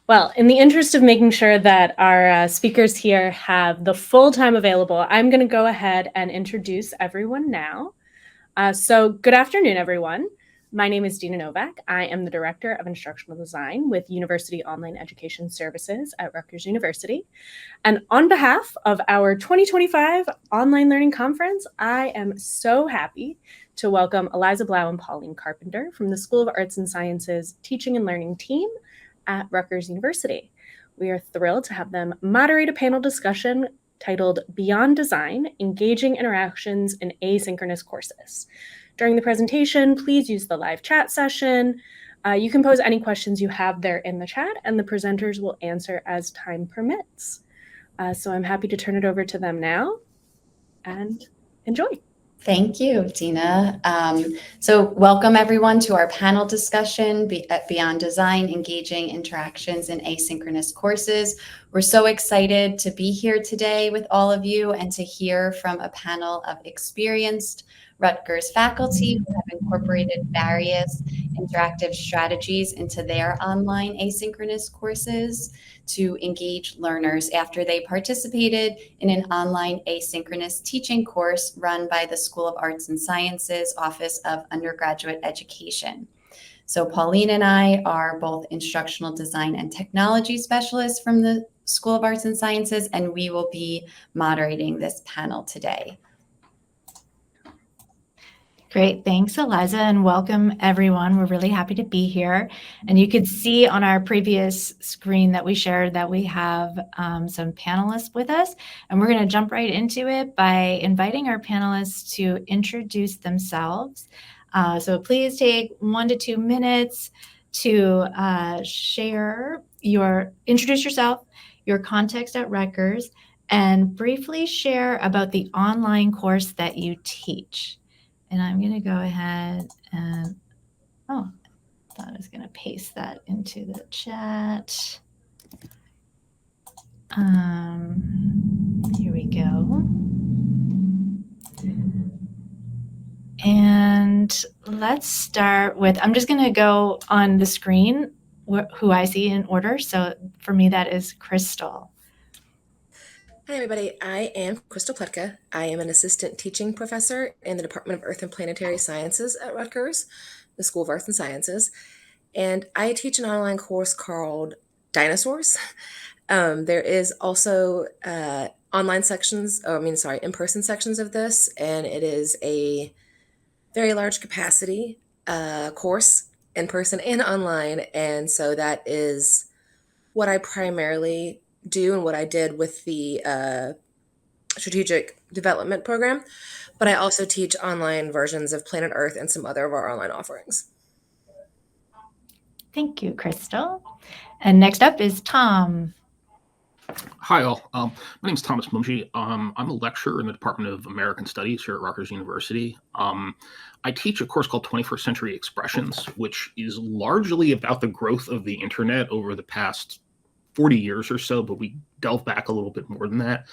Well, in the interest of making sure that our speakers here have the full time available, I'm going to go ahead and introduce everyone now. So good afternoon, everyone. My name is Dina Novak. I am the Director of Instructional Design with University Online Education Services at Rutgers University. And on behalf of our 2025 Online Learning Conference, I am so happy to welcome Eliza Blau and Pauline Carpenter from the School of Arts and Sciences Teaching and Learning team at Rutgers University. We are thrilled to have them moderate a panel discussion titled Beyond Design, Engaging Interactions in Asynchronous Courses. During the presentation, please use the live chat session. You can pose any questions you have there in the chat, and the presenters will answer as time permits. So I'm happy to turn it over to them now, and enjoy. Thank you, Dina. So welcome everyone to our panel discussion at Beyond Design, Engaging Interactions in Asynchronous Courses. We're so excited to be here today with all of you and to hear from a panel of experienced Rutgers faculty who have incorporated various interactive strategies into their online asynchronous courses to engage learners after they participated in an online asynchronous teaching course run by the School of Arts and Sciences Office of Undergraduate Education. So Pauline and I are both instructional design and technology specialists from the School of Arts and Sciences, and we will be moderating this panel today. Great, thanks Eliza, and welcome everyone. We're really happy to be here. And you could see on our previous screen that we shared that we have some panelists with us, and we're going to jump right into it by inviting our panelists to introduce themselves. So please take 1 to 2 minutes to introduce yourself, your context at Rutgers, and briefly share about the online course that you teach. And I'm going to go ahead and, I thought I was going to paste that into the chat. Here we go. And let's start with, I'm just going to go on the screen who I see in order. So for me, that is Crystal. Hi, everybody. I am Crystal Pletka. I am an assistant teaching professor in the Department of Earth and Planetary Sciences at Rutgers, the School of Arts and Sciences. And I teach an online course called Dinosaurs. There is also in-person sections of this, and it is a very large capacity course, in person and online. And so that is what I primarily do and what I did with the strategic development program, but I also teach online versions of Planet Earth and some other of our online offerings. Thank you, Crystal. And next up is Tom. Hi all, my name is Thomas Mumji. I'm a lecturer in the Department of American Studies here at Rutgers University. I teach a course called 21st Century Expressions, which is largely about the growth of the internet over the past 40 years or so, but we delve back a little bit more than that.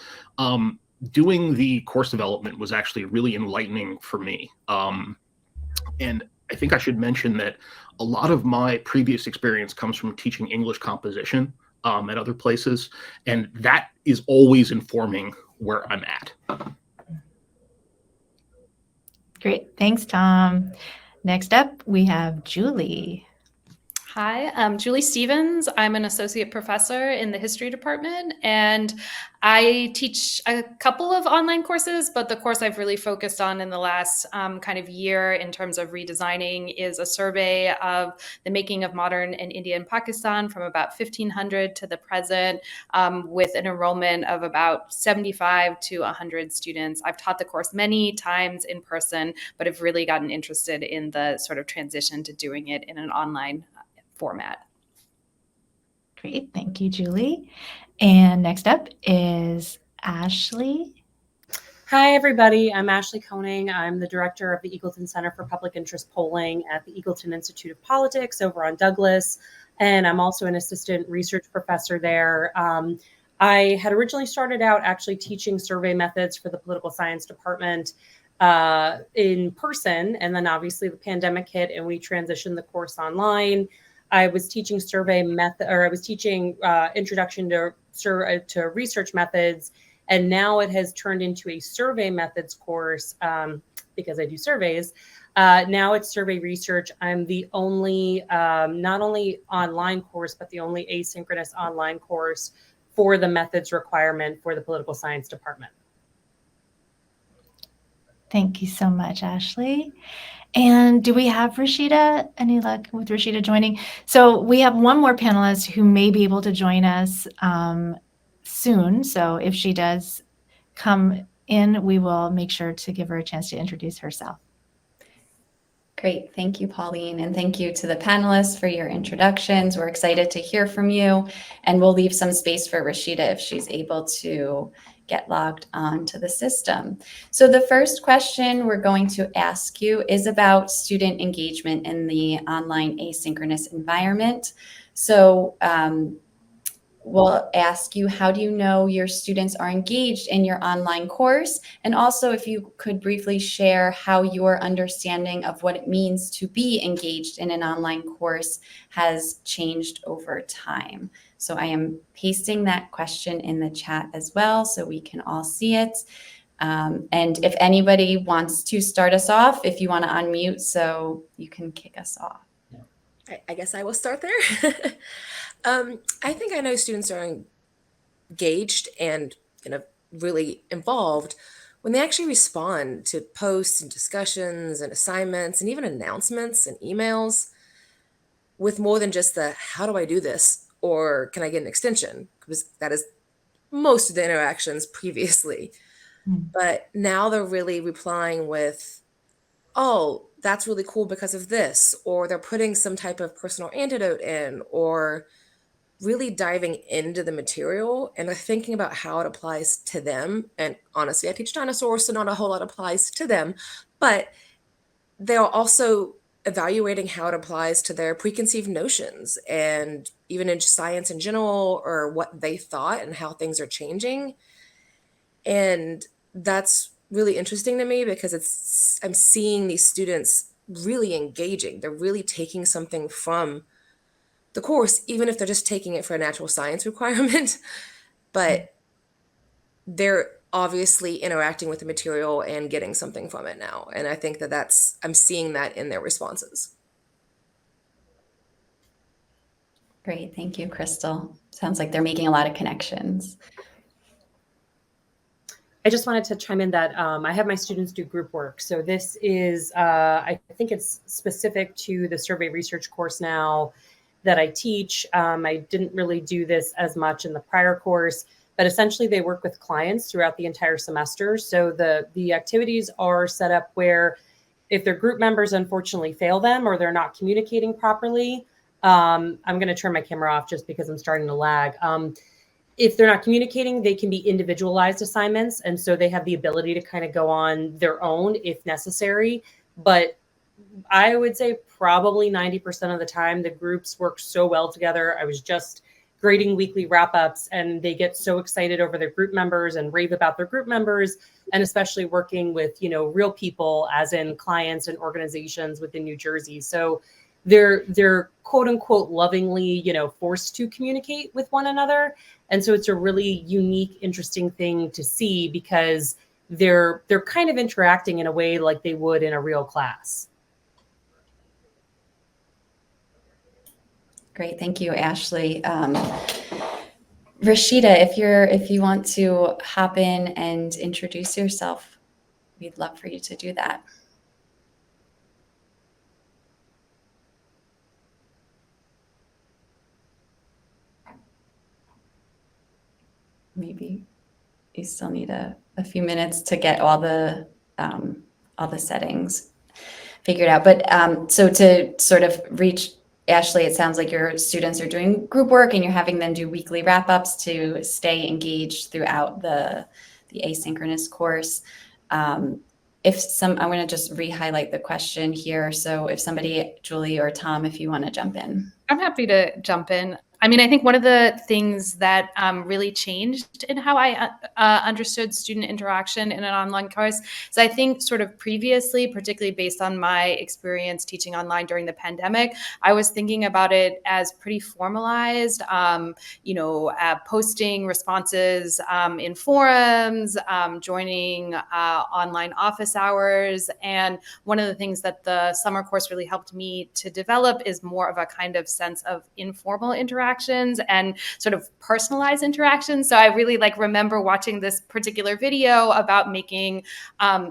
Doing the course development was actually really enlightening for me. And I think I should mention that a lot of my previous experience comes from teaching English composition at other places, and that is always informing where I'm at. Great, thanks, Tom. Next up, we have Julie. Hi, I'm Julie Stevens. I'm an associate professor in the history department, and I teach a couple of online courses, but the course I've really focused on in the last kind of year in terms of redesigning is a survey of the making of modern in India and Pakistan from about 1500 to the present, with an enrollment of about 75 to 100 students. I've taught the course many times in person, but have really gotten interested in the sort of transition to doing it in an online format. Great, thank you, Julie. And next up is Ashley. Hi, everybody. I'm Ashley Koning. I'm the director of the Eagleton Center for Public Interest Polling at the Eagleton Institute of Politics over on Douglas, and I'm also an assistant research professor there. I had originally started out actually teaching survey methods for the political science department in person, and then obviously the pandemic hit and we transitioned the course online. I was teaching survey method, or I was teaching introduction to research methods, and now it has turned into a survey methods course because I do surveys. Now it's survey research. I'm the only, not only online course, but the only asynchronous online course for the methods requirement for the political science department. Thank you so much, Ashley. And do we have Rashida? Any luck with Rashida joining? So we have one more panelist who may be able to join us soon. So if she does come in, we will make sure to give her a chance to introduce herself. Great. Thank you, Pauline. And thank you to the panelists for your introductions. We're excited to hear from you. And we'll leave some space for Rashida if she's able to get logged onto the system. So the first question we're going to ask you is about student engagement in the online asynchronous environment. So we'll ask you, how do you know your students are engaged in your online course? And also, if you could briefly share how your understanding of what it means to be engaged in an online course has changed over time. So I am pasting that question in the chat as well, so we can all see it. And if anybody wants to start us off, if you want to unmute, so you can kick us off. I guess I will start there. I think I know students are engaged and really involved when they actually respond to posts and discussions and assignments and even announcements and emails with more than just the "how do I do this?" or "can I get an extension?" because that is most of the interactions previously. But now they're really replying with, "Oh, that's really cool because of this," or they're putting some type of personal antidote in, or really diving into the material and they're thinking about how it applies to them. And honestly, I teach dinosaurs, so not a whole lot applies to them, but they're also evaluating how it applies to their preconceived notions and even in science in general, or what they thought and how things are changing. And that's really interesting to me because I'm seeing these students really engaging. They're really taking something from the course, even if they're just taking it for a natural science requirement, but they're obviously interacting with the material and getting something from it now. And I think I'm seeing that in their responses. Great. Thank you, Crystal. Sounds like they're making a lot of connections. I just wanted to chime in that I have my students do group work. So this is, I think it's specific to the survey research course now that I teach. I didn't really do this as much in the prior course, but essentially they work with clients throughout the entire semester. So the activities are set up where if their group members unfortunately fail them or they're not communicating properly, I'm going to turn my camera off just because I'm starting to lag. If they're not communicating, they can be individualized assignments. And so they have the ability to kind of go on their own if necessary. But I would say probably 90% of the time, the groups work so well together. I was just grading weekly wrap-ups and they get so excited over their group members and rave about their group members, and especially working with, real people as in clients and organizations within New Jersey. So they're quote unquote lovingly, forced to communicate with one another. And so it's a really unique, interesting thing to see because they're kind of interacting in a way like they would in a real class. Great. Thank you, Ashley. Rashida, if you want to hop in and introduce yourself, we'd love for you to do that. Maybe you still need a few minutes to get all the settings figured out. But so to sort of reach Ashley, it sounds like your students are doing group work and you're having them do weekly wrap-ups to stay engaged throughout the asynchronous course. I'm going to just re-highlight the question here. So if somebody, Julie or Tom, if you want to jump in. I'm happy to jump in. I mean, I think one of the things that really changed in how I understood student interaction in an online course is I think sort of previously, particularly based on my experience teaching online during the pandemic, I was thinking about it as pretty formalized, posting responses in forums, joining online office hours. And one of the things that the summer course really helped me to develop is more of a kind of sense of informal interactions and sort of personalized interactions. So I really remember watching this particular video about making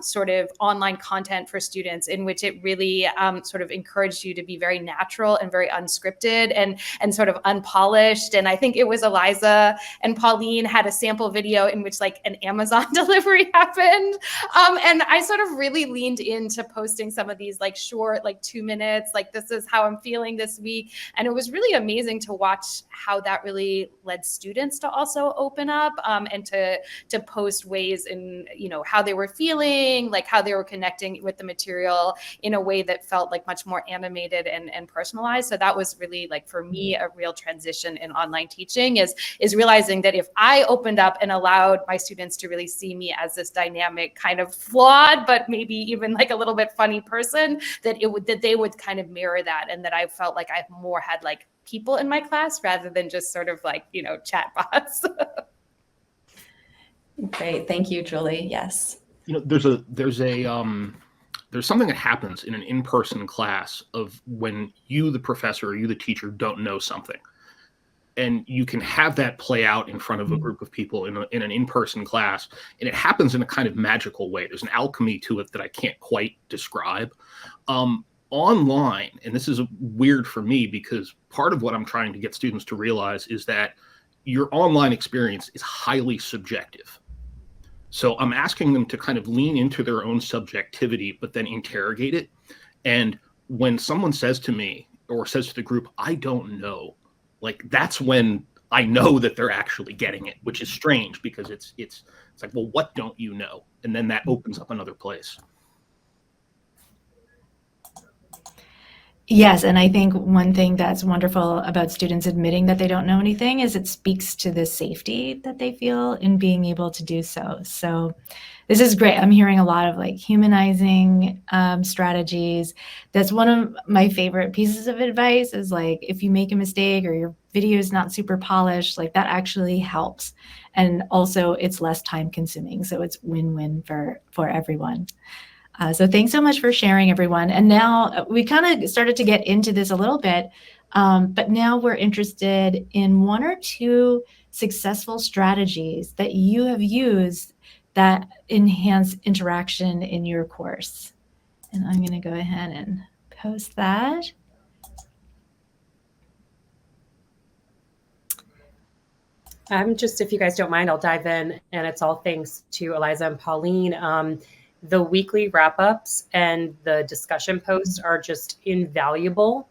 sort of online content for students, in which it really sort of encouraged you to be very natural and very unscripted and sort of unpolished. And I think it was Eliza and Pauline had a sample video in which an Amazon delivery happened. And I sort of really leaned into posting some of these short, 2 minutes, this is how I'm feeling this week. And it was really amazing to watch how that really led students to also open up and to post ways in, how they were feeling, how they were connecting with the material in a way that felt much more animated and personalized. So that was really for me, a real transition in online teaching is realizing that if I opened up and allowed my students to really see me as this dynamic, kind of flawed, but maybe even a little bit funny person, that they would kind of mirror that, and that I felt like I more had people in my class rather than just sort of chat bots. Great, thank you, Julie. Yes. There's something that happens in an in-person class of when you, the professor, or you, the teacher, don't know something. And you can have that play out in front of a group of people in an in-person class. And it happens in a kind of magical way. There's an alchemy to it that I can't quite describe. Online, and this is weird for me because part of what I'm trying to get students to realize is that your online experience is highly subjective. So I'm asking them to kind of lean into their own subjectivity, but then interrogate it. And when someone says to me or says to the group, I don't know, that's when I know that they're actually getting it, which is strange because it's well, what don't you know? And then that opens up another place. Yes, and I think one thing that's wonderful about students admitting that they don't know anything is it speaks to the safety that they feel in being able to do so. So this is great. I'm hearing a lot of humanizing strategies. That's one of my favorite pieces of advice is if you make a mistake or your video is not super polished, that actually helps. And also it's less time consuming. So it's win-win for everyone. So thanks so much for sharing, everyone. And now we kind of started to get into this a little bit, but now we're interested in one or two successful strategies that you have used that enhance interaction in your course. And I'm going to go ahead and post that. If you guys don't mind, I'll dive in, and it's all thanks to Eliza and Pauline. The weekly wrap-ups and the discussion posts are just invaluable.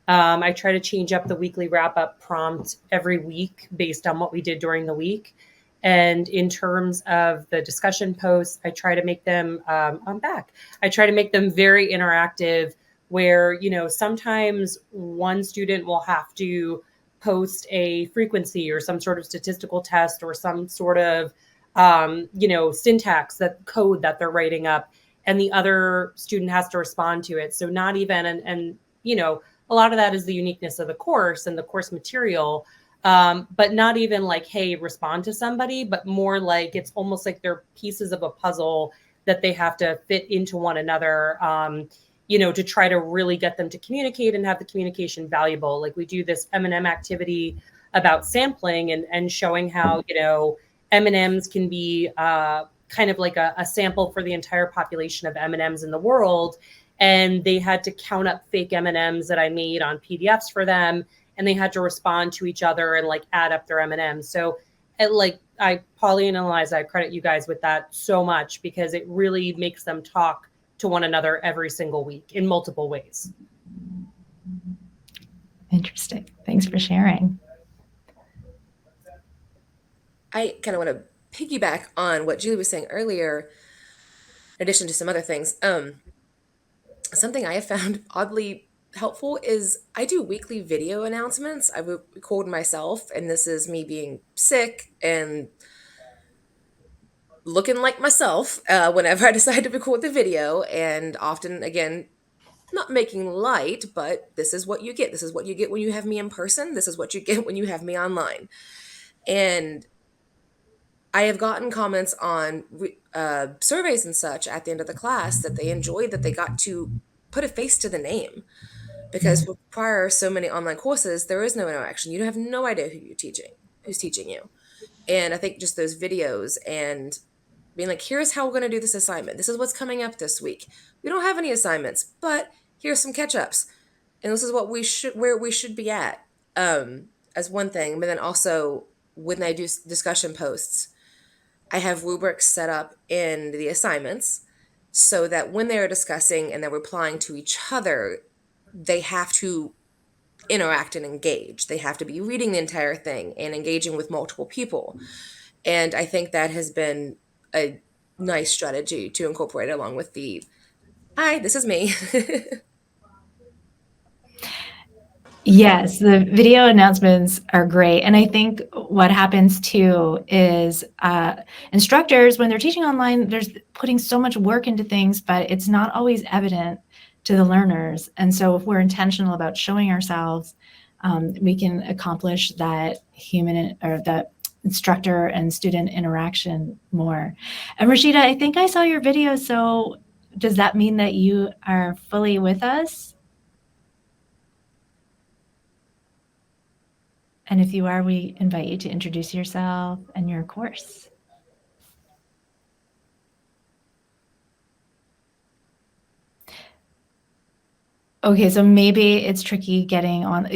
I try to change up the weekly wrap-up prompt every week based on what we did during the week. And in terms of the discussion posts, I try to make them, I try to make them very interactive where, sometimes one student will have to post a frequency or some sort of statistical test or some sort of syntax, that code that they're writing up, and the other student has to respond to it. So not even, and a lot of that is the uniqueness of the course and the course material, but not even hey, respond to somebody, but more it's almost like they're pieces of a puzzle that they have to fit into one another, to try to really get them to communicate and have the communication valuable. We do this M&M activity about sampling and showing how, M&Ms can be kind of a sample for the entire population of M&Ms in the world. And they had to count up fake M&Ms that I made on PDFs for them. And they had to respond to each other and add up their M&Ms. So Pauline and Eliza, I credit you guys with that so much because it really makes them talk to one another every single week in multiple ways. Interesting. Thanks for sharing. I kind of want to piggyback on what Julie was saying earlier, in addition to some other things. Something I have found oddly helpful is I do weekly video announcements. I record myself, and this is me being sick and looking like myself whenever I decide to record the video. And often, again, not making light, but this is what you get. This is what you get when you have me in person. This is what you get when you have me online. And I have gotten comments on surveys and such at the end of the class that they enjoyed that they got to put a face to the name. Because with prior so many online courses, there is no interaction. You have no idea who's teaching you. And I think just those videos and being like, here's how we're going to do this assignment. This is what's coming up this week. We don't have any assignments, but here's some catch ups. And this is what where we should be at, as one thing. But then also when I do discussion posts, I have rubrics set up in the assignments so that when they're discussing and they're replying to each other, they have to interact and engage. They have to be reading the entire thing and engaging with multiple people. And I think that has been a nice strategy to incorporate along with the, hi, this is me. Yes, the video announcements are great. And I think what happens too is instructors, when they're teaching online, they're putting so much work into things, but it's not always evident to the learners. And so if we're intentional about showing ourselves, we can accomplish that human or that instructor and student interaction more. And Rashida, I think I saw your video. So does that mean that you are fully with us? And if you are, we invite you to introduce yourself and your course. Okay, so maybe it's tricky getting on.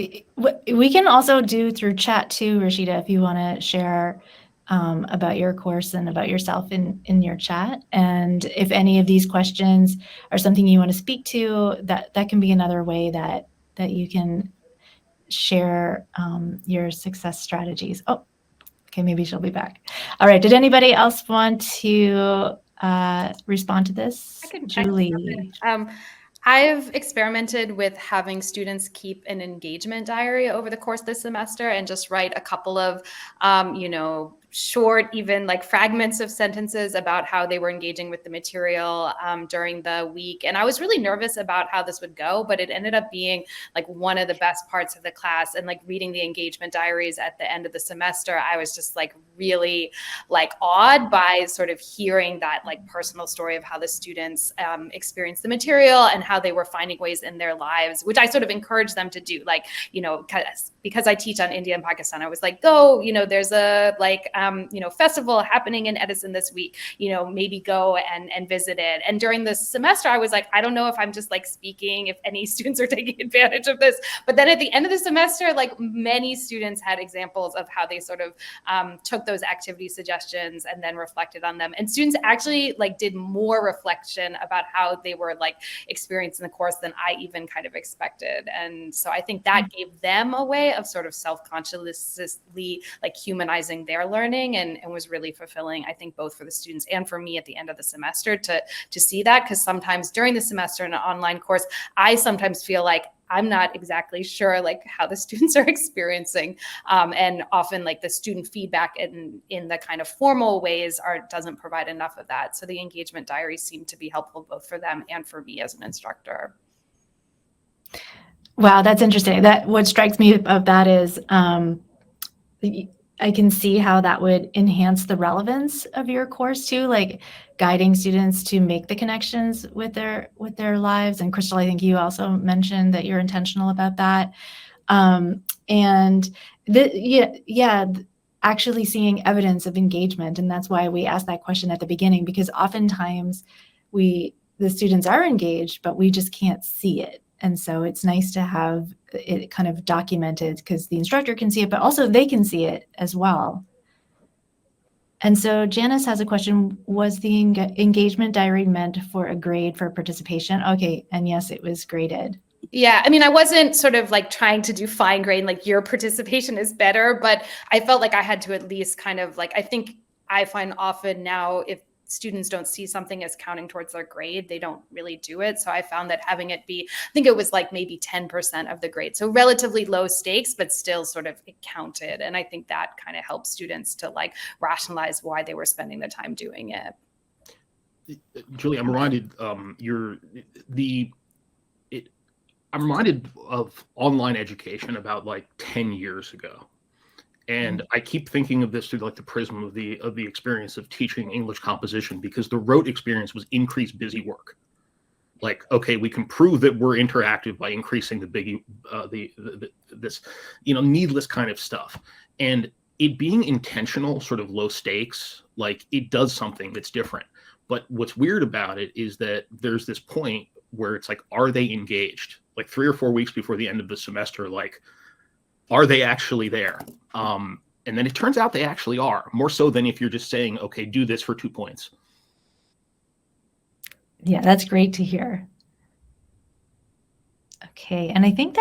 We can also do through chat too, Rashida, if you want to share about your course and about yourself in your chat. And if any of these questions are something you want to speak to, that can be another way that you can share your success strategies. Oh, okay, maybe she'll be back. All right, did anybody else want to respond to this? Julie. I've experimented with having students keep an engagement diary over the course of the semester and just write a couple of, short, even like fragments of sentences about how they were engaging with the material during the week. And I was really nervous about how this would go, but it ended up being like one of the best parts of the class. And like reading the engagement diaries at the end of the semester, I was just like really like awed by sort of hearing that like personal story of how the students experienced the material and how they were finding ways in their lives, which I sort of encouraged them to do. Like, because I teach on India and Pakistan, I was like, go, there's a like, festival happening in Edison this week, maybe go and visit it. And during this semester, I was like, I don't know if I'm just like speaking, if any students are taking advantage of this. But then at the end of the semester, like many students had examples of how they sort of took those activity suggestions and then reflected on them. And students actually like did more reflection about how they were like experiencing the course than I even kind of expected. And so I think that gave them a way of sort of self-consciously like humanizing their learning and was really fulfilling, I think, both for the students and for me at the end of the semester to see that. Because sometimes during the semester in an online course, I sometimes feel like I'm not exactly sure like how the students are experiencing. And often like the student feedback in the kind of formal ways doesn't provide enough of that. So the engagement diaries seem to be helpful both for them and for me as an instructor. Wow, that's interesting. What strikes me of that is I can see how that would enhance the relevance of your course too, like guiding students to make the connections with their lives. And Crystal, I think you also mentioned that you're intentional about that. Actually seeing evidence of engagement. And that's why we asked that question at the beginning, because oftentimes the students are engaged, but we just can't see it. And so it's nice to have it kind of documented because the instructor can see it, but also they can see it as well. And so Janice has a question. Was the engagement diary meant for a grade for participation? Okay. And yes, it was graded. Yeah, I mean, I wasn't sort of like trying to do fine grain, like your participation is better, but I felt like I had to at least kind of like, I think I find often now if students don't see something as counting towards their grade, they don't really do it. So I found that having it be, I think it was like maybe 10% of the grade. So relatively low stakes, but still sort of it counted. And I think that kind of helps students to like rationalize why they were spending the time doing it. Julie, I'm reminded I'm reminded of online education about like 10 years ago. And I keep thinking of this through like the prism of the experience of teaching English composition, because the rote experience was increased busy work. Like, okay, we can prove that we're interactive by increasing this, needless kind of stuff. And it being intentional, sort of low stakes, like it does something that's different. But what's weird about it is that there's this point where it's like, are they engaged? Like 3 or 4 weeks before the end of the semester, like, are they actually there? And then it turns out they actually are, more so than if you're just saying, okay, do this for 2 points. Yeah, that's great to hear. Okay, and I think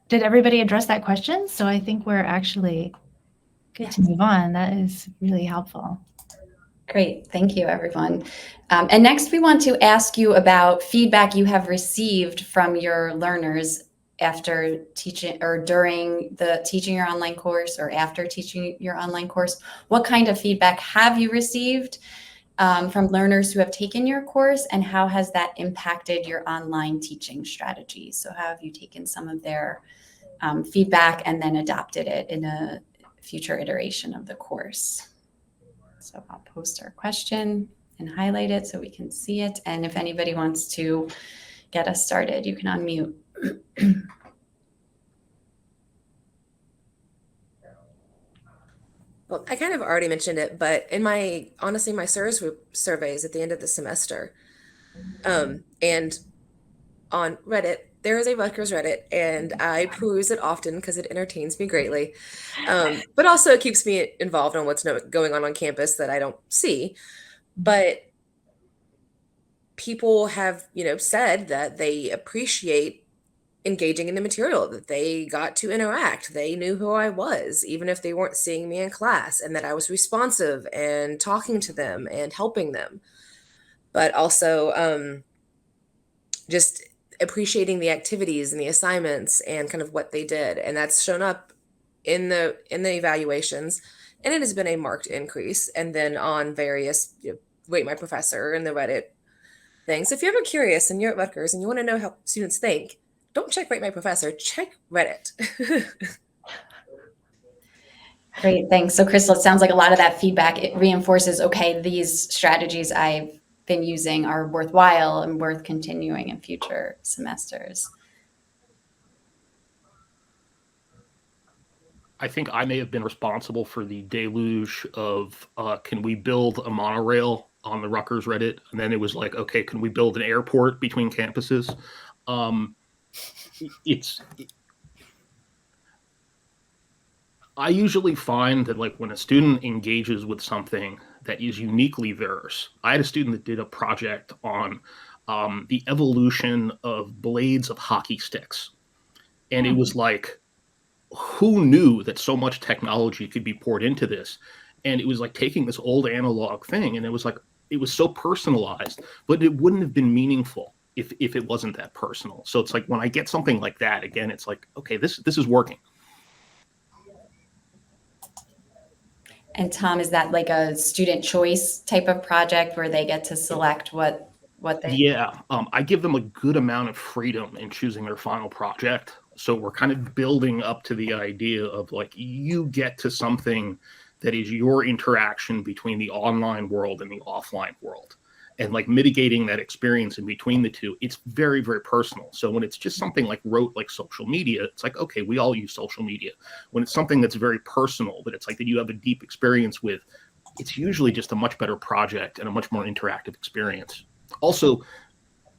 did everybody address that question? So I think we're actually good to move on. That is really helpful. Great. Thank you, everyone. And next, we want to ask you about feedback you have received from your learners after teaching or during the teaching your online course or after teaching your online course. What kind of feedback have you received from learners who have taken your course, and how has that impacted your online teaching strategy? So how have you taken some of their feedback and then adopted it in a future iteration of the course? So I'll post our question and highlight it so we can see it. And if anybody wants to get us started, you can unmute. Well, I kind of already mentioned it, but in my surveys at the end of the semester, and on Reddit, there is a Rutgers Reddit, and I peruse it often because it entertains me greatly. But also it keeps me involved on what's going on campus that I don't see. But people have, said that they appreciate engaging in the material, that they got to interact. They knew who I was, even if they weren't seeing me in class, and that I was responsive and talking to them and helping them. But also just appreciating the activities and the assignments and kind of what they did. And that's shown up in the evaluations, and it has been a marked increase. And then on various Rate My Professor and the Reddit things. If you're ever curious and you're at Rutgers and you want to know how students think, don't check Rate My Professor, check Reddit. Great, thanks. So Crystal, it sounds like a lot of that feedback, it reinforces, okay, these strategies I've been using are worthwhile and worth continuing in future semesters. I think I may have been responsible for the deluge of can we build a monorail on the Rutgers Reddit? And then it was like, okay, can we build an airport between campuses? I usually find that like when a student engages with something that is uniquely theirs. I had a student that did a project on the evolution of blades of hockey sticks. And it was like, who knew that so much technology could be poured into this? And it was like taking this old analog thing, and it was like, it was so personalized, but it wouldn't have been meaningful if it wasn't that personal. So it's like when I get something like that, again, it's like, okay, this is working. And Tom, is that like a student choice type of project where they get to select what they? Yeah, I give them a good amount of freedom in choosing their final project. So we're kind of building up to the idea of like, you get to something that is your interaction between the online world and the offline world, and like mitigating that experience in between the two. It's very, very personal. So when it's just something like social media, it's like, okay, we all use social media. When it's something that's very personal, that it's like that you have a deep experience with, it's usually just a much better project and a much more interactive experience. Also,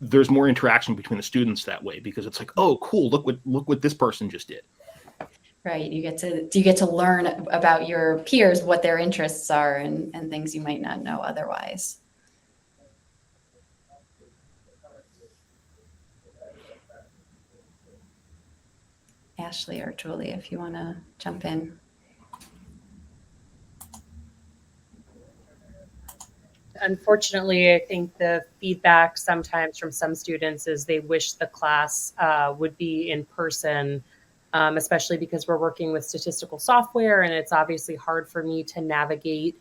there's more interaction between the students that way, because it's like, oh, cool, look what this person just did. Right. You get to learn about your peers, what their interests are, and things you might not know otherwise. Ashley or Julie, if you want to jump in. unfortunately, I think the feedback sometimes from some students is they wish the class would be in person, especially because we're working with statistical software, and it's obviously hard for me to navigate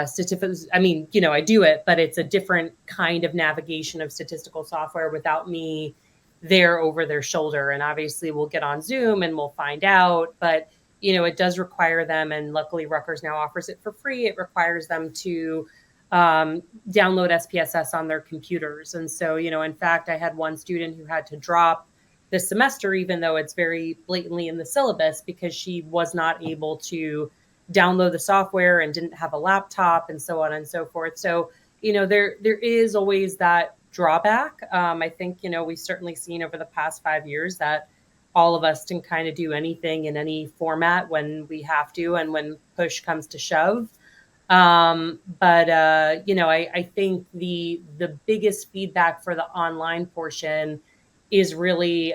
statistics. I mean, I do it, but it's a different kind of navigation of statistical software without me there over their shoulder. And obviously, we'll get on Zoom and we'll find out, but it does require them, and luckily Rutgers now offers it for free. It requires them to download SPSS on their computers. And so, in fact, I had one student who had to drop this semester, even though it's very blatantly in the syllabus, because she was not able to download the software and didn't have a laptop and so on and so forth. So, there is always that drawback. I think, we've certainly seen over the past 5 years that all of us can kind of do anything in any format when we have to and when push comes to shove. But I think the biggest feedback for the online portion is really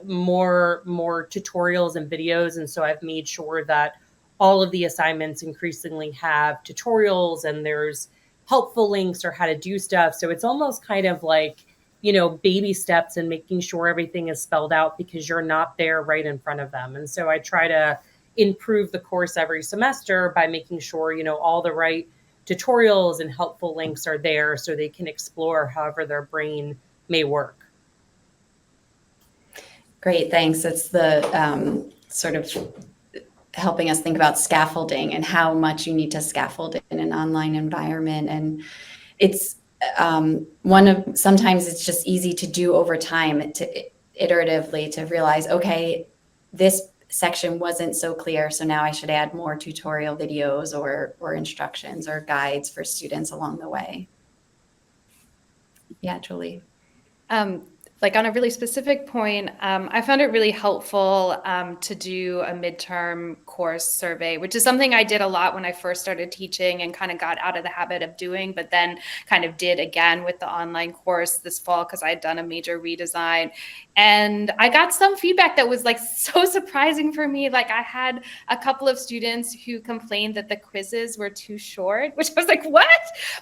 more tutorials and videos. And so I've made sure that all of the assignments increasingly have tutorials, and there's helpful links or how to do stuff. So it's almost kind of like baby steps and making sure everything is spelled out because you're not there right in front of them. And so I try to improve the course every semester by making sure, all the right tutorials and helpful links are there so they can explore however their brain may work. Great, thanks. It's the sort of helping us think about scaffolding and how much you need to scaffold in an online environment. And it's sometimes it's just easy to do over time, to iteratively to realize, okay, this section wasn't so clear, so now I should add more tutorial videos or instructions or guides for students along the way. Yeah, Julie. Like on a really specific point, I found it really helpful to do a midterm course survey, which is something I did a lot when I first started teaching and kind of got out of the habit of doing, but then kind of did again with the online course this fall because I had done a major redesign. And I got some feedback that was like so surprising for me. Like I had a couple of students who complained that the quizzes were too short, which I was like, what?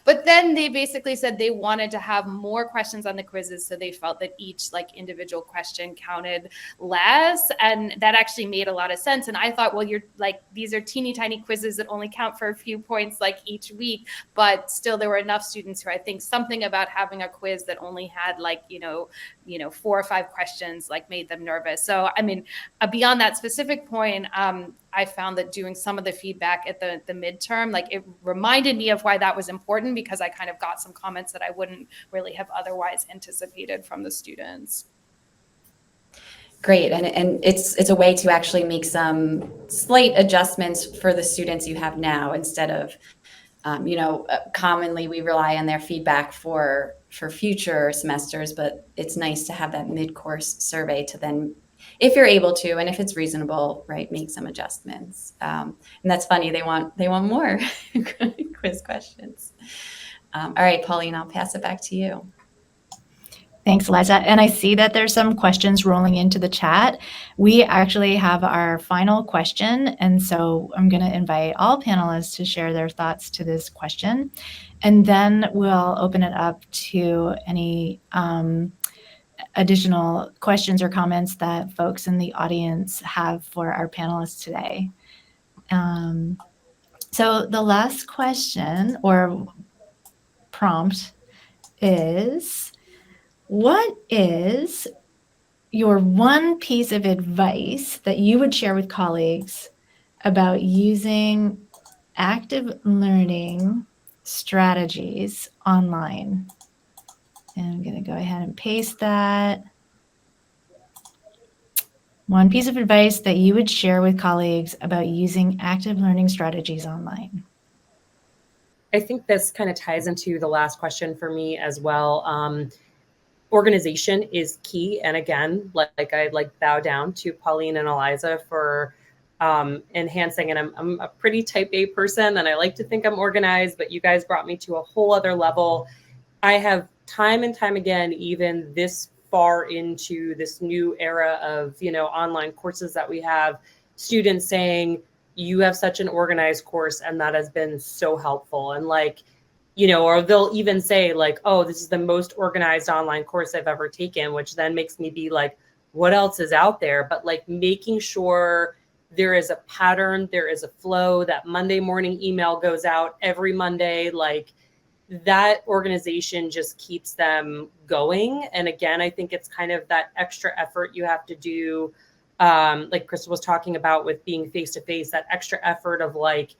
But then they basically said they wanted to have more questions on the quizzes, so they felt that each like individual question counted less. And that actually made a lot of sense. And I thought, well, you're like, these are teeny tiny quizzes that only count for a few points like each week, but still there were enough students who I think something about having a quiz that only had like, 4 or 5 questions like made them nervous. So, I mean, beyond that specific point, I found that doing some of the feedback at the midterm, like it reminded me of why that was important, because I kind of got some comments that I wouldn't really have otherwise anticipated from the students. Great, and it's a way to actually make some slight adjustments for the students you have now, instead of commonly we rely on their feedback for future semesters, but it's nice to have that mid-course survey to then, if you're able to, and if it's reasonable, right, make some adjustments. And that's funny, they want more quiz questions. All right, Pauline, I'll pass it back to you. Thanks, Eliza. And I see that there's some questions rolling into the chat. We actually have our final question. And so I'm going to invite all panelists to share their thoughts to this question. And then we'll open it up to any additional questions or comments that folks in the audience have for our panelists today. So the last question or prompt is, what is your one piece of advice that you would share with colleagues about using active learning strategies online? And I'm going to go ahead and paste that. One piece of advice that you would share with colleagues about using active learning strategies online. I think this kind of ties into the last question for me as well. Organization is key. And again, I bow down to Pauline and Eliza for enhancing. And I'm a pretty type A person, and I like to think I'm organized, but you guys brought me to a whole other level. I have time and time again, even this far into this new era of, online courses that we have, students saying, you have such an organized course and that has been so helpful. And like, you know, or they'll even say like, oh, this is the most organized online course I've ever taken, which then makes me be like, what else is out there? But like making sure there is a pattern, there is a flow, that Monday morning email goes out every Monday, like that organization just keeps them going. And again, I think it's kind of that extra effort you have to do. Like Crystal was talking about with being face-to-face, that extra effort of like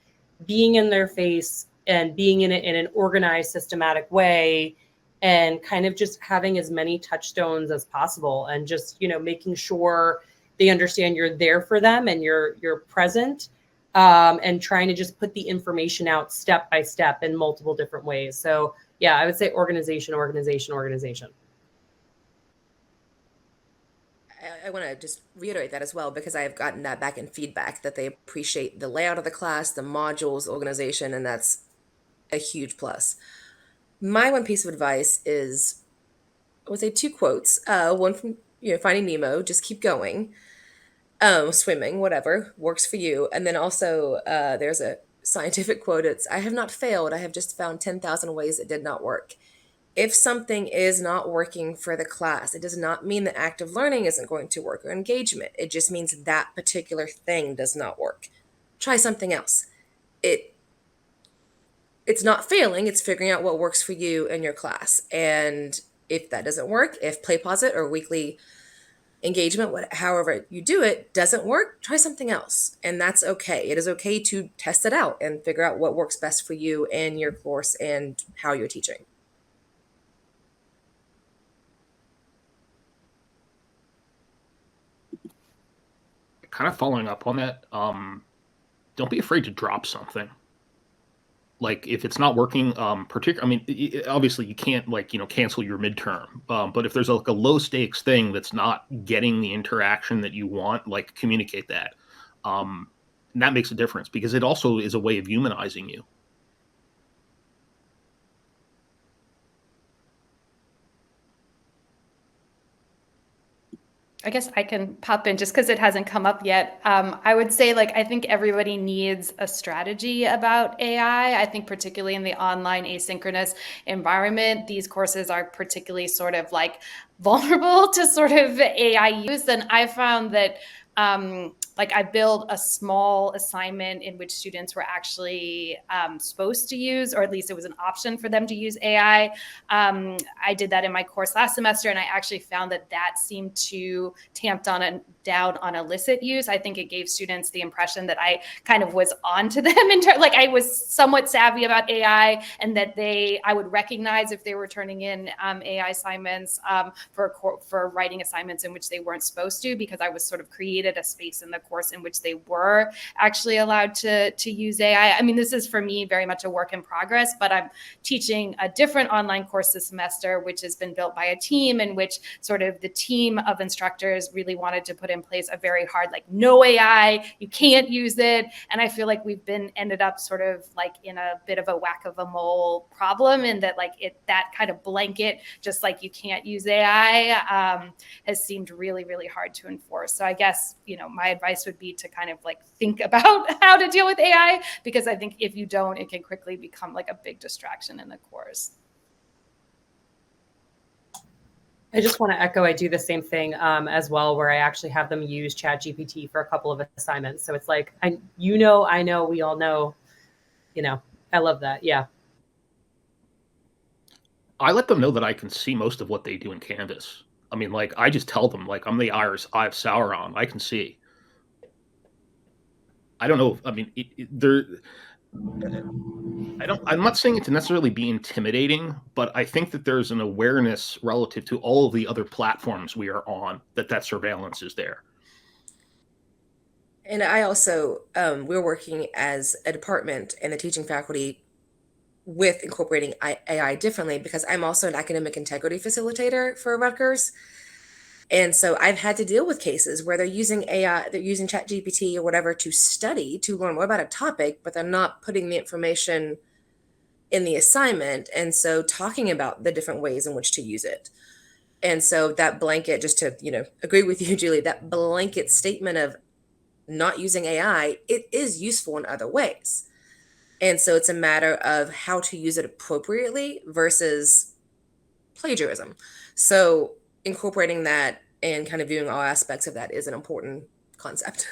being in their face and being in it in an organized, systematic way, and kind of just having as many touchstones as possible, and just, you know, making sure they understand you're there for them and you're present, and trying to just put the information out step by step in multiple different ways. So yeah, I would say organization, organization, organization. I want to just reiterate that as well, because I have gotten that back in feedback that they appreciate the layout of the class, the modules, organization, and that's a huge plus. My one piece of advice is, I would say two quotes. One from Finding Nemo, just keep going. Swimming, whatever works for you. And then also there's a scientific quote. It's, I have not failed. I have just found 10,000 ways it did not work. If something is not working for the class, it does not mean the active learning isn't going to work or engagement. It just means that particular thing does not work. Try something else. It's not failing, it's figuring out what works for you and your class. And if that doesn't work, if play pause it or weekly engagement, however you do it, doesn't work, try something else. And that's okay. It is okay to test it out and figure out what works best for you and your course and how you're teaching. Kind of following up on that, don't be afraid to drop something. Like if it's not working, obviously you can't cancel your midterm. But if there's like a low stakes thing that's not getting the interaction that you want, like communicate that. And that makes a difference because it also is a way of humanizing you. I guess I can pop in just because it hasn't come up yet. I would say, I think everybody needs a strategy about AI. I think particularly in the online asynchronous environment, these courses are particularly sort of vulnerable to sort of AI use. And I found that I built a small assignment in which students were actually supposed to use, or at least it was an option for them to use AI. I did that in my course last semester, and I actually found that seemed to tamp down on illicit use. I think it gave students the impression that I kind of was onto them I was somewhat savvy about AI, and that I would recognize if they were turning in AI assignments for writing assignments in which they weren't supposed to, because I was sort of created a space in the course in which they were actually allowed to use AI. I mean, this is for me very much a work in progress, but I'm teaching a different online course this semester, which has been built by a team, in which sort of the team of instructors really wanted to put in place a very hard, no AI, you can't use it. And I feel like we've ended up sort of in a bit of a whack-a-mole problem, in that that kind of blanket, just you can't use AI, has seemed really, really hard to enforce. So I guess, my advice would be to kind of think about how to deal with AI, because I think if you don't, it can quickly become a big distraction in the course. I just want to echo, I do the same thing as well, where I actually have them use ChatGPT for a couple of assignments. So it's I know, we all know, I love that. Yeah. I let them know that I can see most of what they do in Canvas. I mean, I just tell them, I'm the Eye of Sauron. I can see. I don't know. I mean, I'm not saying it to necessarily be intimidating, but I think that there's an awareness relative to all of the other platforms we are on that surveillance is there. And I also, we're working as a department and the teaching faculty with incorporating AI differently, because I'm also an academic integrity facilitator for Rutgers. And so I've had to deal with cases where they're using AI, they're using ChatGPT or whatever to study, to learn more about a topic, but they're not putting the information in the assignment. And so talking about the different ways in which to use it. And so that blanket, just to, agree with you, Julie, that blanket statement of not using AI, it is useful in other ways. And so it's a matter of how to use it appropriately versus plagiarism. So incorporating that and kind of viewing all aspects of that is an important concept.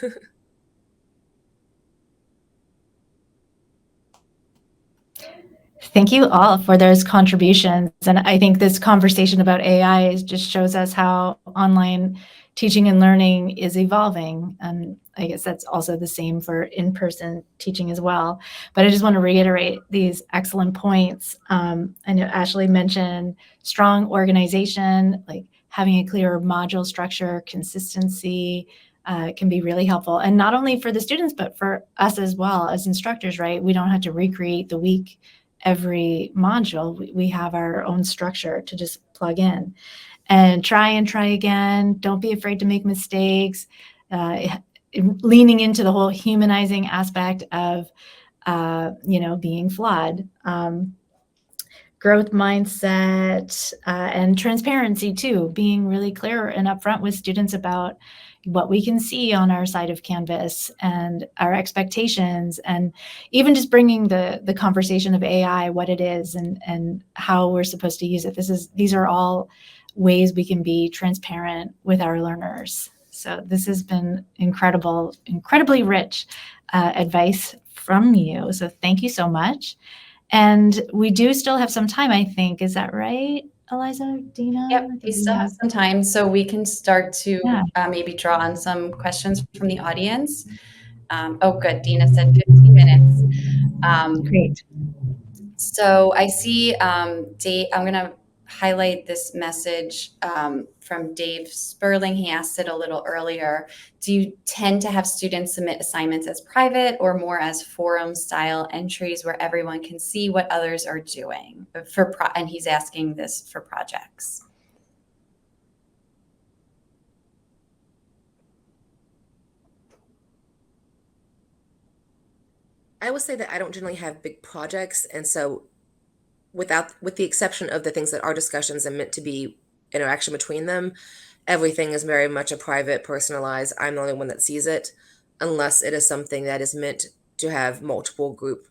Thank you all for those contributions. And I think this conversation about AI just shows us how online teaching and learning is evolving. And I guess that's also the same for in-person teaching as well. But I just want to reiterate these excellent points. I know Ashley mentioned strong organization, like having a clear module structure, consistency, can be really helpful. And not only for the students, but for us as well as instructors, right? We don't have to recreate the week every module. We have our own structure to just plug in and try again. Don't be afraid to make mistakes. Leaning into the whole humanizing aspect of, being flawed. Growth mindset and transparency too, being really clear and upfront with students about what we can see on our side of Canvas and our expectations, and even just bringing the conversation of AI, what it is and how we're supposed to use it. These are all ways we can be transparent with our learners. So this has been incredibly rich advice from you. So thank you so much. And we do still have some time, I think. Is that right, Eliza, Dina? Yep, we still have some time, so we can start to maybe draw on some questions from the audience. Oh, good. Dina said 15 minutes. Great. So I see Dave, I'm going to highlight this message from Dave Sperling. He asked it a little earlier. Do you tend to have students submit assignments as private or more as forum style entries where everyone can see what others are doing? And he's asking this for projects. I would say that I don't generally have big projects, and so with the exception of the things that are discussions and meant to be interaction between them, everything is very much a private, personalized. I'm the only one that sees it, unless it is something that is meant to have multiple group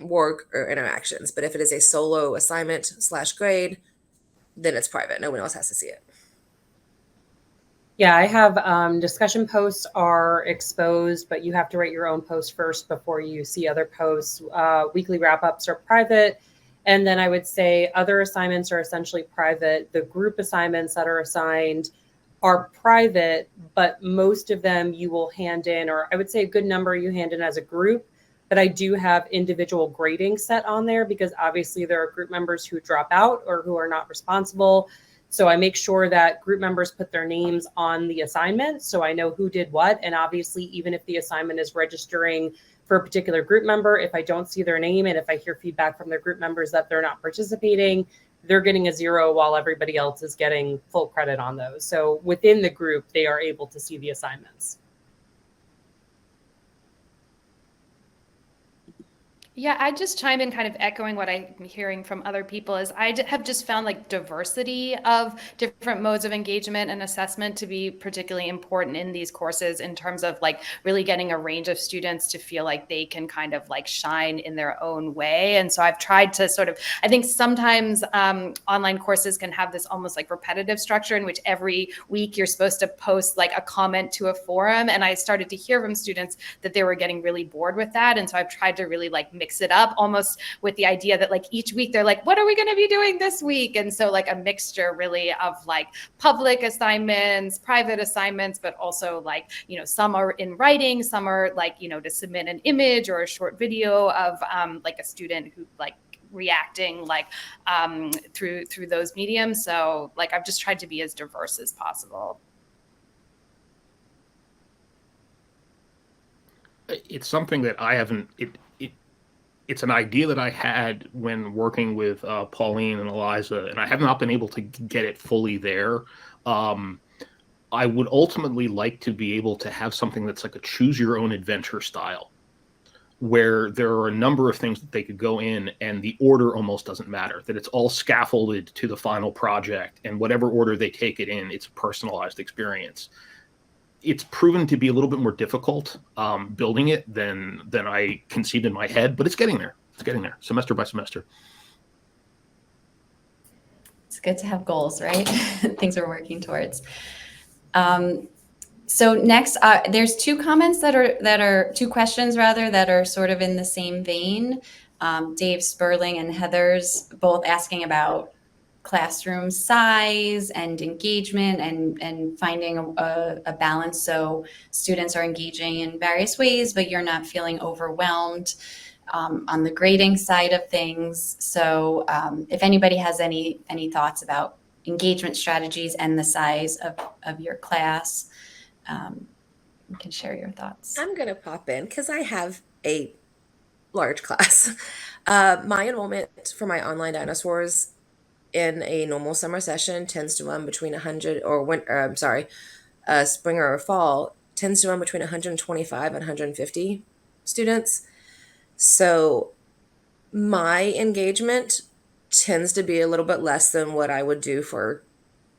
work or interactions. But if it is a solo assignment / grade, then it's private. No one else has to see it. Yeah, I have discussion posts are exposed, but you have to write your own post first before you see other posts. Weekly wrap-ups are private. And then I would say other assignments are essentially private. The group assignments that are assigned are private, but most of them you will hand in, or I would say a good number you hand in as a group. But I do have individual grading set on there because obviously there are group members who drop out or who are not responsible. So I make sure that group members put their names on the assignment so I know who did what. And obviously, even if the assignment is registering for a particular group member, if I don't see their name and if I hear feedback from their group members that they're not participating, they're getting a 0 while everybody else is getting full credit on those. So within the group, they are able to see the assignments. Yeah, I just chime in kind of echoing what I'm hearing from other people is have just found like diversity of different modes of engagement and assessment to be particularly important in these courses in terms of like really getting a range of students to feel like they can kind of like shine in their own way. And so I've tried to sort of, I think sometimes online courses can have this almost like repetitive structure in which every week you're supposed to post like a comment to a forum. And I started to hear from students that they were getting really bored with that. And so I've tried to really like mix it up almost with the idea that like each week they're like, what are we going to be doing this week? And so like a mixture really of like public assignments, private assignments, but also like, you know, some are in writing, some are like, you know, to submit an image or a short video of like a student who like reacting like through those mediums. So like I've just tried to be as diverse as possible. It's something that I haven't. It's an idea that I had when working with Pauline and Eliza, and I have not been able to get it fully there. I would ultimately like to be able to have something that's like a choose your own adventure style, where there are a number of things that they could go in and the order almost doesn't matter, that it's all scaffolded to the final project, and whatever order they take it in, it's a personalized experience. it's proven to be a little bit more difficult building it than I conceived in my head, but it's getting there. It's getting there, semester by semester. It's good to have goals, right? Things we're working towards. So next, there's two comments that are two questions rather that are sort of in the same vein. Dave Sperling and Heather's both asking about classroom size and engagement and finding a balance so students are engaging in various ways, but you're not feeling overwhelmed on the grading side of things. So if anybody has any thoughts about engagement strategies and the size of your class, you can share your thoughts. I'm going to pop in because I have a large class. My enrollment for my online dinosaurs in a normal summer session tends to run between 100 or spring or fall tends to run between 125 and 150 students. So my engagement tends to be a little bit less than what I would do for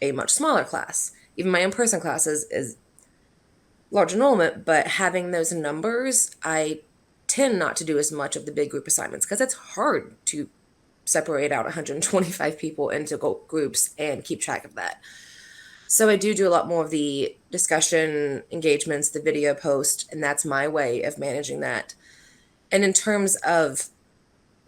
a much smaller class. Even my in-person classes is large enrollment, but having those numbers, I tend not to do as much of the big group assignments because it's hard to separate out 125 people into groups and keep track of that. So I do a lot more of the discussion engagements, the video post, and that's my way of managing that. And in terms of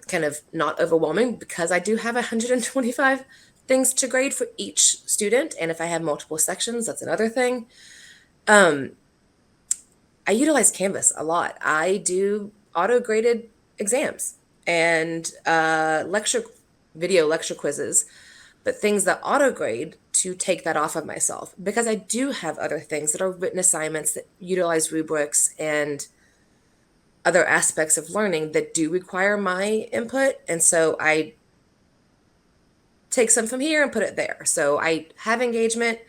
kind of not overwhelming, because I do have 125 things to grade for each student, and if I have multiple sections, that's another thing. I utilize Canvas a lot. I do auto-graded exams and video lecture quizzes, but things that auto-grade to take that off of myself, because I do have other things that are written assignments that utilize rubrics and other aspects of learning that do require my input. And so I take some from here and put it there. So I have engagement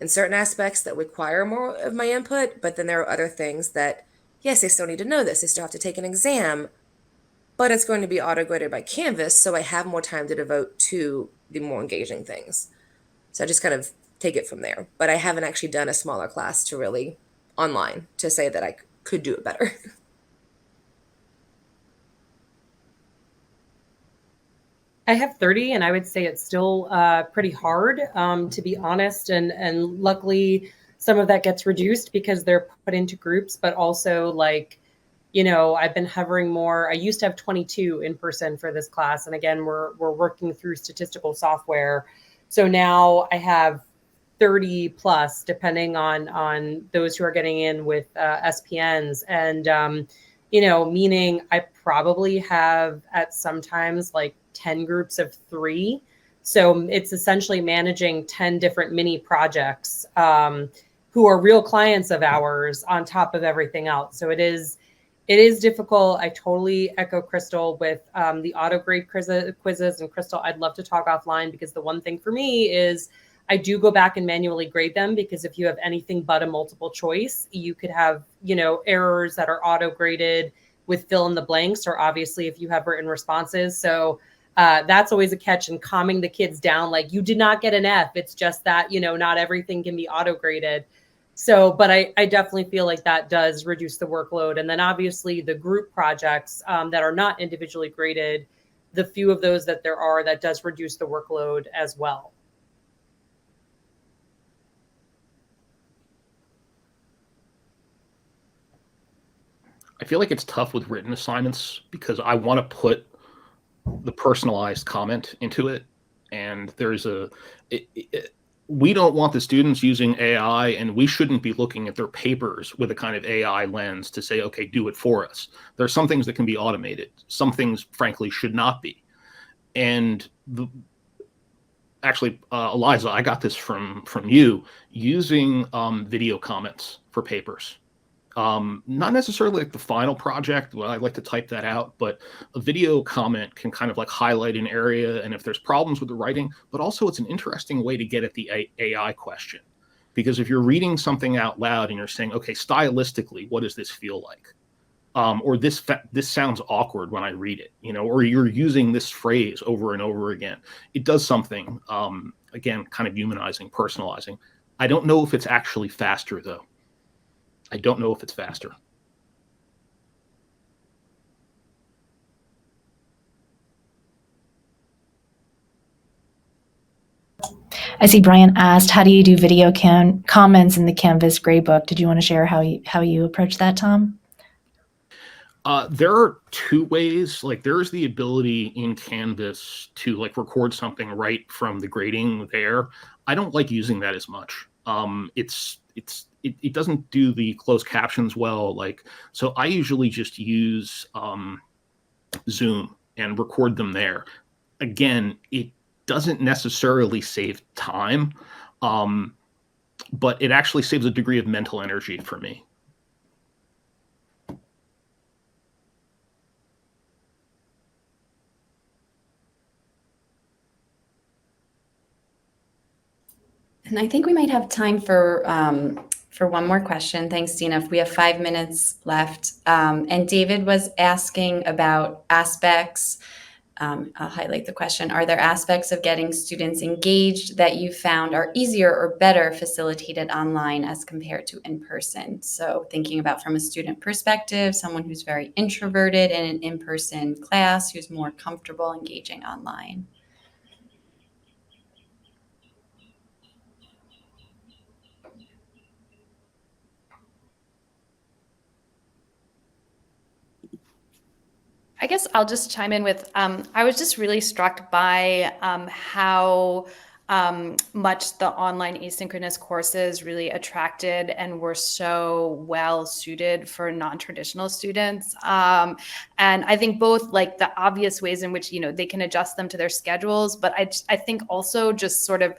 in certain aspects that require more of my input, but then there are other things that, yes, they still need to know this. They still have to take an exam, but it's going to be auto-graded by Canvas, so I have more time to devote to the more engaging things. So I just kind of take it from there. But I haven't actually done a smaller class to really online to say that I could do it better. I have 30, and I would say it's still pretty hard, to be honest. And luckily, some of that gets reduced because they're put into groups, but also like, I've been hovering more. I used to have 22 in person for this class. And again, we're working through statistical software. So now I have 30 plus, depending on those who are getting in with SPNs. And, meaning I probably have at sometimes like 10 groups of 3. So it's essentially managing 10 different mini projects who are real clients of ours on top of everything else. So it is difficult. I totally echo Crystal with the auto grade quizzes. And Crystal, I'd love to talk offline, because the one thing for me is I do go back and manually grade them, because if you have anything but a multiple choice, you could have, errors that are auto graded with fill in the blanks, or obviously if you have written responses. So that's always a catch, and calming the kids down. Like, you did not get an F. It's just that, not everything can be auto graded. So, but I definitely feel like that does reduce the workload. And then obviously the group projects that are not individually graded, the few of those that there are, that does reduce the workload as well. I feel like it's tough with written assignments because I want to put the personalized comment into it. And there's we don't want the students using AI, and we shouldn't be looking at their papers with a kind of AI lens to say, okay, do it for us. There are some things that can be automated. Some things, frankly, should not be. And actually, Eliza, I got this from you, using video comments for papers. Not necessarily like the final project. Well, I'd like to type that out, but a video comment can kind of like highlight an area, and if there's problems with the writing, but also it's an interesting way to get at the AI question. Because if you're reading something out loud and you're saying, okay, stylistically, what does this feel like? Or this sounds awkward when I read it, or you're using this phrase over and over again. It does something, again, kind of humanizing, personalizing. I don't know if it's actually faster though. I don't know if it's faster. I see Brian asked, how do you do video comments in the Canvas gradebook? Did you want to share how you approach that, Tom? There are two ways. Like, there's the ability in Canvas to like record something right from the grading there. I don't like using that as much. It doesn't do the closed captions well. Like, so I usually just use Zoom and record them there. Again, it doesn't necessarily save time, but it actually saves a degree of mental energy for me. And I think we might have time for one more question. Thanks, Dina. We have 5 minutes left. And David was asking about aspects. I'll highlight the question. Are there aspects of getting students engaged that you found are easier or better facilitated online as compared to in person? So thinking about from a student perspective, someone who's very introverted in an in-person class, who's more comfortable engaging online. I guess I'll just chime in with, I was just really struck by how much the online asynchronous courses really attracted and were so well suited for non-traditional students. And I think both like the obvious ways in which, they can adjust them to their schedules, but I think also just sort of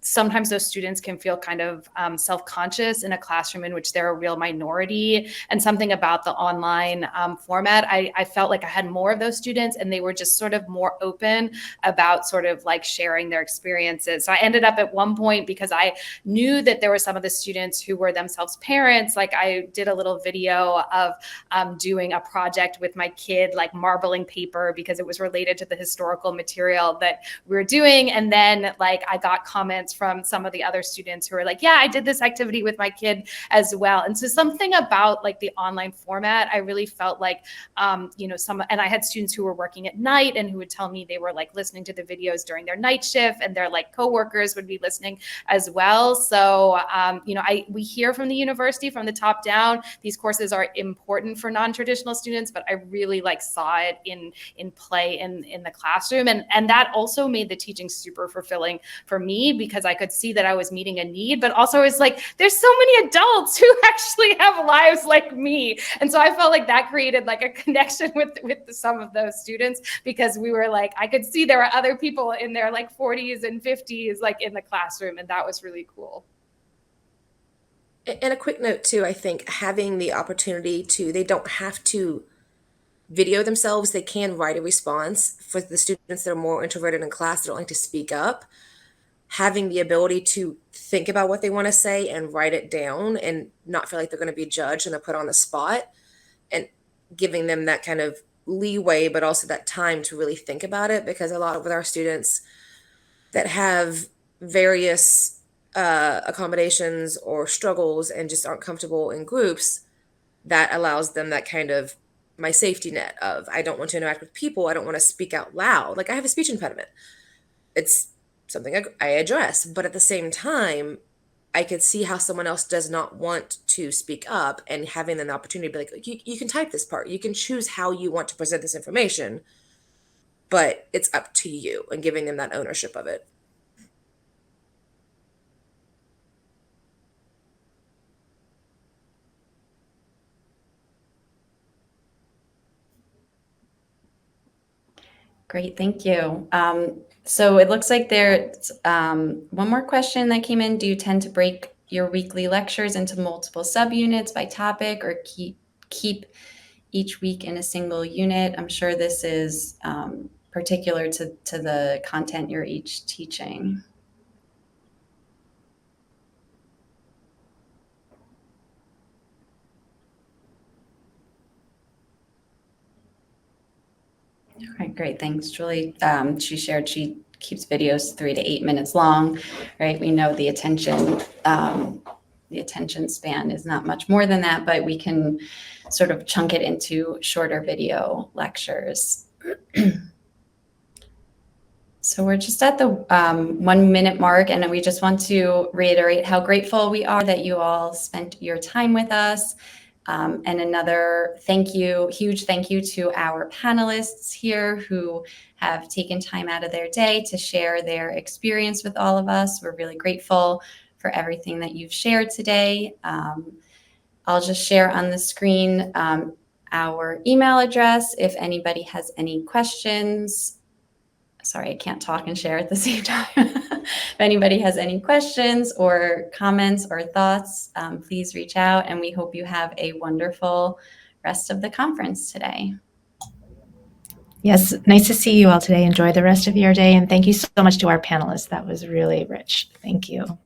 sometimes those students can feel kind of self-conscious in a classroom in which they're a real minority. And something about the online format, I felt like I had more of those students and they were just sort of more open about sort of like sharing their experiences. So I ended up at one point, because I knew that there were some of the students who were themselves parents, like I did a little video of doing a project with my kid, like marbling paper, because it was related to the historical material that we were doing. And then like I got comments from some of the other students who were like, yeah, I did this activity with my kid as well. And so something about like the online format, I really felt like, and I had students who were working at night and who would tell me they were like listening to the videos during their night shift, and their like coworkers would be listening as well. So, we hear from the university from the top down, these courses are important for non-traditional students, but I really like saw it in play in the classroom. And that also made the teaching super fulfilling for me, because I could see that I was meeting a need, but also it's like, there's so many adults who actually have lives like me. And so I felt like that created like a connection with some of those students, because we were like, I could see there were other people in their like 40s and 50s, like in the classroom. And that was really cool. And a quick note too, I think having the opportunity they don't have to video themselves. They can write a response. For the students that are more introverted in class, that don't like to speak up, having the ability to think about what they want to say and write it down and not feel like they're going to be judged and they're put on the spot, and giving them that kind of leeway, but also that time to really think about it. Because a lot of with our students that have various accommodations or struggles and just aren't comfortable in groups, that allows them that kind of my safety net of, I don't want to interact with people. I don't want to speak out loud. Like I have a speech impediment. It's something I address, but at the same time, I could see how someone else does not want to speak up, and having an opportunity to be like, you can type this part, you can choose how you want to present this information, but it's up to you, and giving them that ownership of it. Great, thank you. So it looks like there's one more question that came in. Do you tend to break your weekly lectures into multiple subunits by topic, or keep each week in a single unit? I'm sure this is particular to the content you're each teaching. All right, great. Thanks, Julie. She shared she keeps videos 3 to 8 minutes long, right? We know the attention the attention span is not much more than that, but we can sort of chunk it into shorter video lectures. So we're just at the 1 minute mark, and we just want to reiterate how grateful we are that you all spent your time with us. And another huge thank you to our panelists here who have taken time out of their day to share their experience with all of us. We're really grateful for everything that you've shared today. I'll just share on the screen our email address if anybody has any questions. Sorry, I can't talk and share at the same time. If anybody has any questions or comments or thoughts, please reach out, and we hope you have a wonderful rest of the conference today. Yes, nice to see you all today. Enjoy the rest of your day, and thank you so much to our panelists. That was really rich. Thank you.